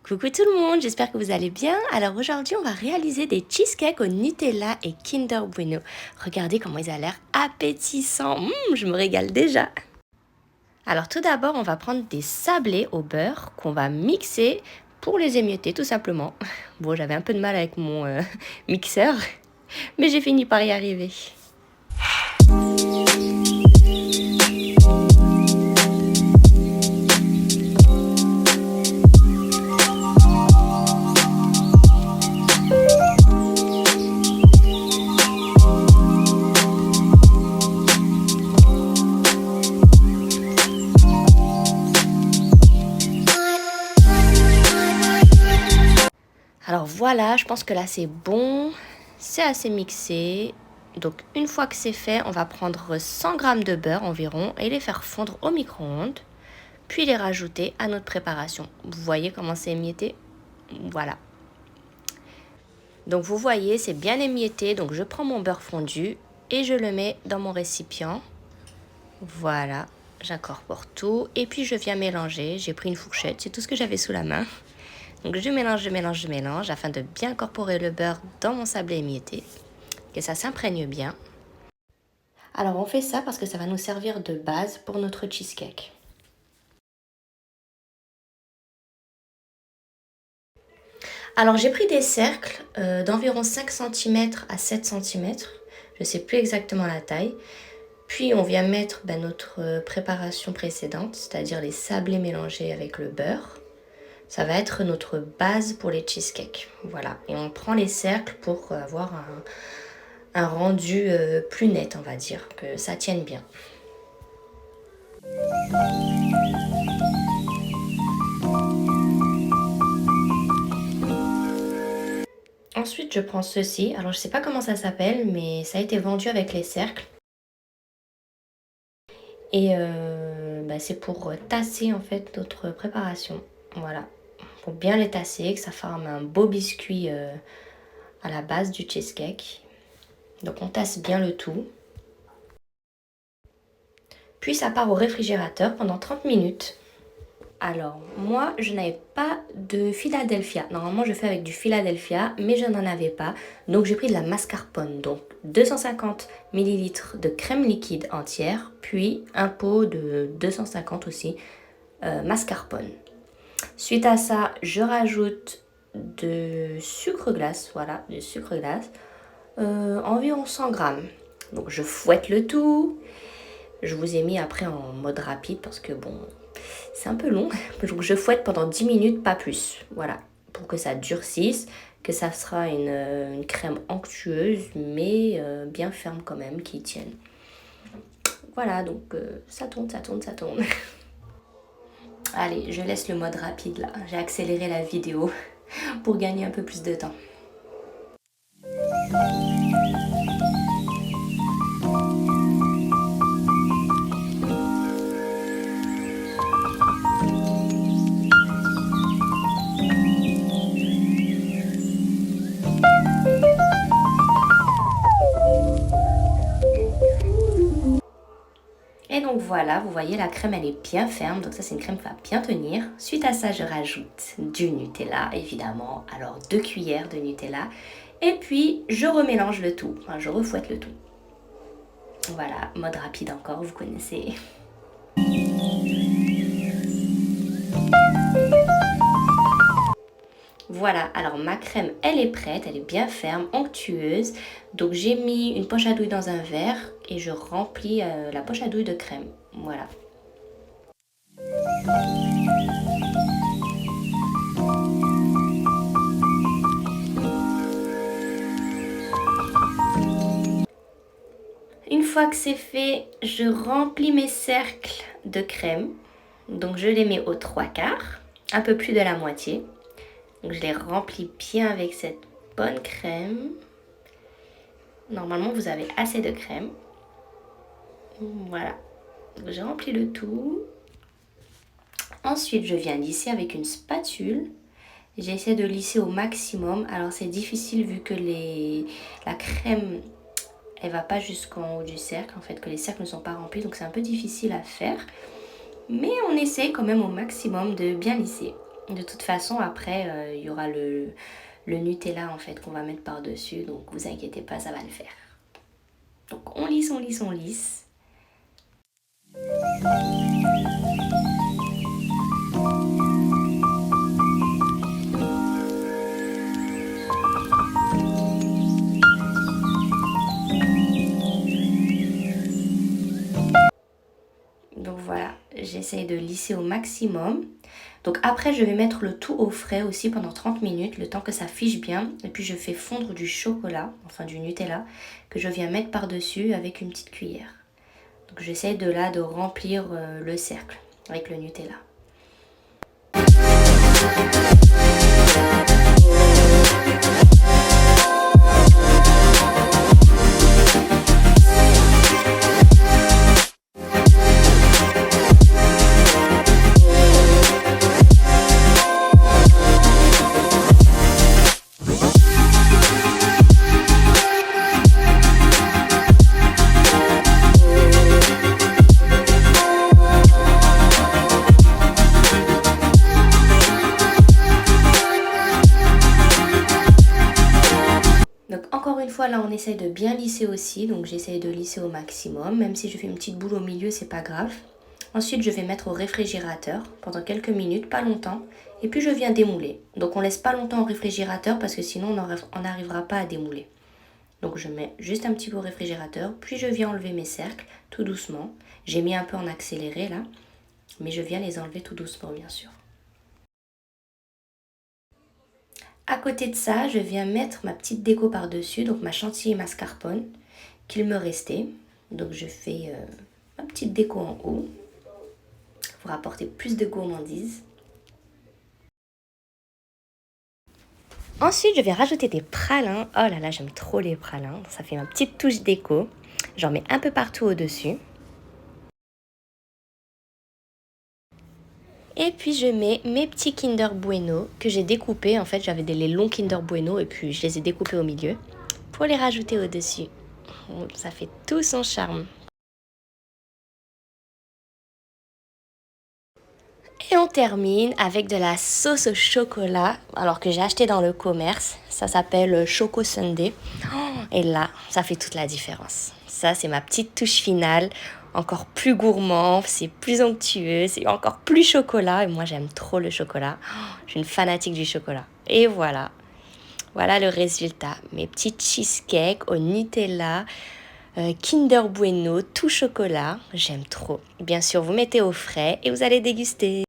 Coucou tout le monde, j'espère que vous allez bien. Alors aujourd'hui, on va réaliser des cheesecakes au Nutella et Kinder Bueno. Regardez comment ils ont l'air appétissants. Je me régale déjà. Alors tout d'abord, on va prendre des sablés au beurre qu'on va mixer pour les émietter tout simplement. Bon, j'avais un peu de mal avec mon mixeur, mais j'ai fini par y arriver. Alors voilà, je pense que là c'est bon, c'est assez mixé. Donc une fois que c'est fait, on va prendre 100 g de beurre environ et les faire fondre au micro-ondes, puis les rajouter à notre préparation. Vous voyez comment c'est émietté? Voilà. Donc vous voyez, c'est bien émietté, donc je prends mon beurre fondu et je le mets dans mon récipient. Voilà, j'incorpore tout et puis je viens mélanger. J'ai pris une fourchette, c'est tout ce que j'avais sous la main. Donc je mélange afin de bien incorporer le beurre dans mon sablé émietté, que ça s'imprègne bien. Alors on fait ça parce que ça va nous servir de base pour notre cheesecake. Alors j'ai pris des cercles d'environ 5 cm à 7 cm, je ne sais plus exactement la taille. Puis on vient mettre notre préparation précédente, c'est-à-dire les sablés mélangés avec le beurre. Ça va être notre base pour les cheesecakes. Voilà, et on prend les cercles pour avoir un rendu plus net, on va dire, que ça tienne bien. Ensuite, je prends ceci. Alors, je ne sais pas comment ça s'appelle, mais ça a été vendu avec les cercles. Et c'est pour tasser en fait notre préparation. Voilà, pour bien les tasser, que ça forme un beau biscuit à la base du cheesecake. Donc on tasse bien le tout. Puis ça part au réfrigérateur pendant 30 minutes. Alors moi je n'avais pas de Philadelphia. Normalement je fais avec du Philadelphia mais je n'en avais pas. Donc j'ai pris de la mascarpone. Donc 250 ml de crème liquide entière. Puis un pot de 250 aussi mascarpone. Suite à ça je rajoute de sucre glace. Voilà, du sucre glace. Environ 100 grammes. Donc je fouette le tout. Je vous ai mis après en mode rapide parce que bon, c'est un peu long. Donc je fouette pendant 10 minutes, pas plus. Voilà, pour que ça durcisse, que ça sera une crème onctueuse, mais bien ferme quand même, qui tienne. Voilà, donc ça tourne, ça tourne, ça tourne. Allez, je laisse le mode rapide là. J'ai accéléré la vidéo pour gagner un peu plus de temps. Et donc voilà, vous voyez la crème elle est bien ferme, donc ça c'est une crème qui va bien tenir. Suite à ça je rajoute du Nutella évidemment, alors 2 cuillères de Nutella. Et puis je remélange le tout, enfin je refouette le tout. Voilà, mode rapide encore, vous connaissez. Voilà, alors ma crème elle est prête, elle est bien ferme, onctueuse. Donc j'ai mis une poche à douille dans un verre et je remplis la poche à douille de crème. Voilà. Une fois que c'est fait, je remplis mes cercles de crème. Donc je les mets aux 3/4, un peu plus de la moitié. Donc je les remplis bien avec cette bonne crème. Normalement vous avez assez de crème. Voilà, j'ai rempli le tout. Ensuite je viens lisser avec une spatule. J'essaie de lisser au maximum. Alors c'est difficile vu que la crème elle va pas jusqu'en haut du cercle, en fait, que les cercles ne sont pas remplis, donc c'est un peu difficile à faire. Mais on essaye quand même au maximum de bien lisser. De toute façon, après, il y aura le Nutella en fait qu'on va mettre par-dessus, donc vous inquiétez pas, ça va le faire. Donc on lisse, on lisse, on lisse. Donc voilà, j'essaye de lisser au maximum. Donc après, je vais mettre le tout au frais aussi pendant 30 minutes, le temps que ça fiche bien. Et puis je fais fondre du chocolat, enfin du Nutella, que je viens mettre par-dessus avec une petite cuillère. Donc j'essaie de remplir le cercle avec le Nutella. Donc encore une fois, là on essaye de bien lisser aussi, donc j'essaye de lisser au maximum, même si je fais une petite boule au milieu, c'est pas grave. Ensuite je vais mettre au réfrigérateur pendant quelques minutes, pas longtemps, et puis je viens démouler. Donc on laisse pas longtemps au réfrigérateur parce que sinon on n'arrivera pas à démouler. Donc je mets juste un petit peu au réfrigérateur, puis je viens enlever mes cercles tout doucement. J'ai mis un peu en accéléré là, mais je viens les enlever tout doucement bien sûr. À côté de ça, je viens mettre ma petite déco par-dessus, donc ma chantilly mascarpone qu'il me restait. Donc je fais ma petite déco en haut pour apporter plus de gourmandise. Ensuite, je vais rajouter des pralins. Oh là là, j'aime trop les pralins. Ça fait ma petite touche déco. J'en mets un peu partout au-dessus. Et puis je mets mes petits Kinder Bueno que j'ai découpés. En fait, j'avais les longs Kinder Bueno et puis je les ai découpés au milieu pour les rajouter au-dessus. Ça fait tout son charme. Et on termine avec de la sauce au chocolat, alors que j'ai acheté dans le commerce. Ça s'appelle Choco Sundae. Et là, ça fait toute la différence. Ça, c'est ma petite touche finale. Encore plus gourmand, c'est plus onctueux, c'est encore plus chocolat. Et moi, j'aime trop le chocolat. Je suis une fanatique du chocolat. Et voilà. Voilà le résultat. Mes petits cheesecakes au Nutella, Kinder Bueno, tout chocolat. J'aime trop. Bien sûr, vous mettez au frais et vous allez déguster.